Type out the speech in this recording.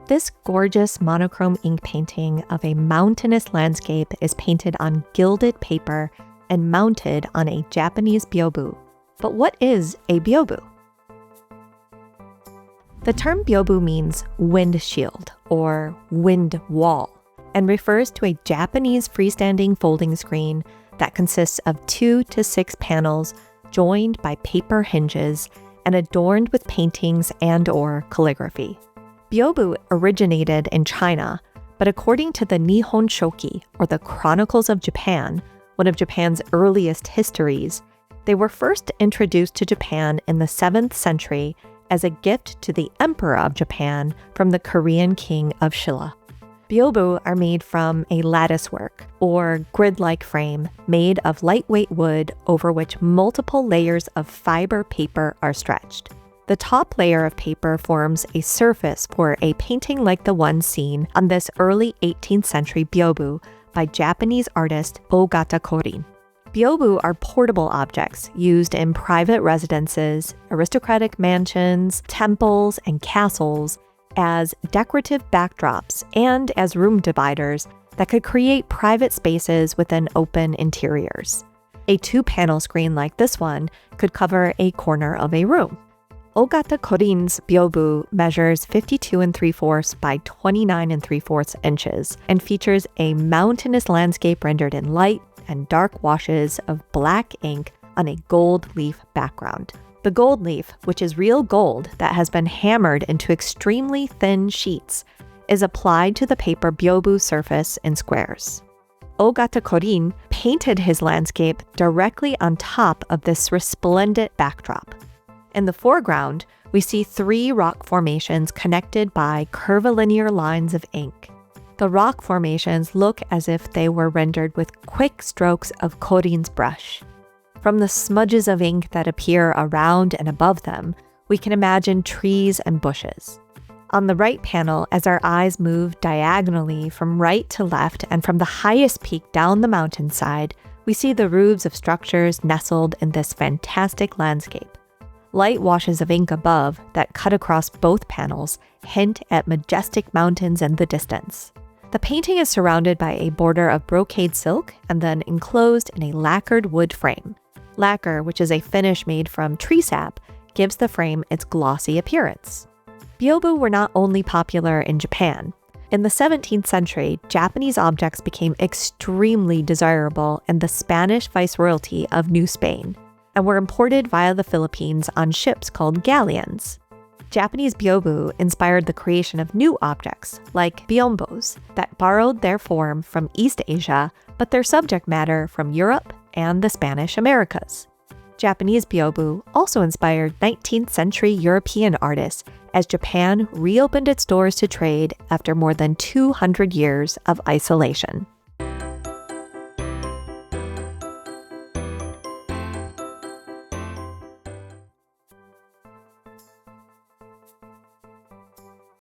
This gorgeous monochrome ink painting of a mountainous landscape is painted on gilded paper and mounted on a Japanese BYOBU. But what is a BYOBU? The term BYOBU means wind shield or wind wall and refers to a Japanese freestanding folding screen that consists of 2 to 6 panels joined by paper hinges and adorned with paintings and/or calligraphy. BYOBU originated in China, but according to the Nihon Shoki, or the Chronicles of Japan, one of Japan's earliest histories, they were first introduced to Japan in the 7th century as a gift to the Emperor of Japan from the Korean king of Shilla. BYOBU are made from a latticework, or grid-like frame, made of lightweight wood over which multiple layers of fiber paper are stretched. The top layer of paper forms a surface for a painting like the one seen on this early 18th century BYOBU by Japanese artist Ogata Korin. BYOBU are portable objects used in private residences, aristocratic mansions, temples, and castles as decorative backdrops and as room dividers that could create private spaces within open interiors. A 2-panel screen like this one could cover a corner of a room. Ogata Korin's BYOBU measures 52 3/4 by 29 3/4 inches and features a mountainous landscape rendered in light and dark washes of black ink on a gold leaf background. The gold leaf, which is real gold that has been hammered into extremely thin sheets, is applied to the paper BYOBU surface in squares. Ogata Korin painted his landscape directly on top of this resplendent backdrop. In the foreground, we see 3 rock formations connected by curvilinear lines of ink. The rock formations look as if they were rendered with quick strokes of Korin's brush. From the smudges of ink that appear around and above them, we can imagine trees and bushes. On the right panel, as our eyes move diagonally from right to left and from the highest peak down the mountainside, we see the roofs of structures nestled in this fantastic landscape. Light washes of ink above that cut across both panels hint at majestic mountains in the distance. The painting is surrounded by a border of brocade silk and then enclosed in a lacquered wood frame. Lacquer, which is a finish made from tree sap, gives the frame its glossy appearance. BYOBU were not only popular in Japan. In the 17th century, Japanese objects became extremely desirable in the Spanish Viceroyalty of New Spain and were imported via the Philippines on ships called galleons. Japanese BYOBU inspired the creation of new objects, like biombos, that borrowed their form from East Asia, but their subject matter from Europe and the Spanish Americas. Japanese BYOBU also inspired 19th century European artists as Japan reopened its doors to trade after more than 200 years of isolation.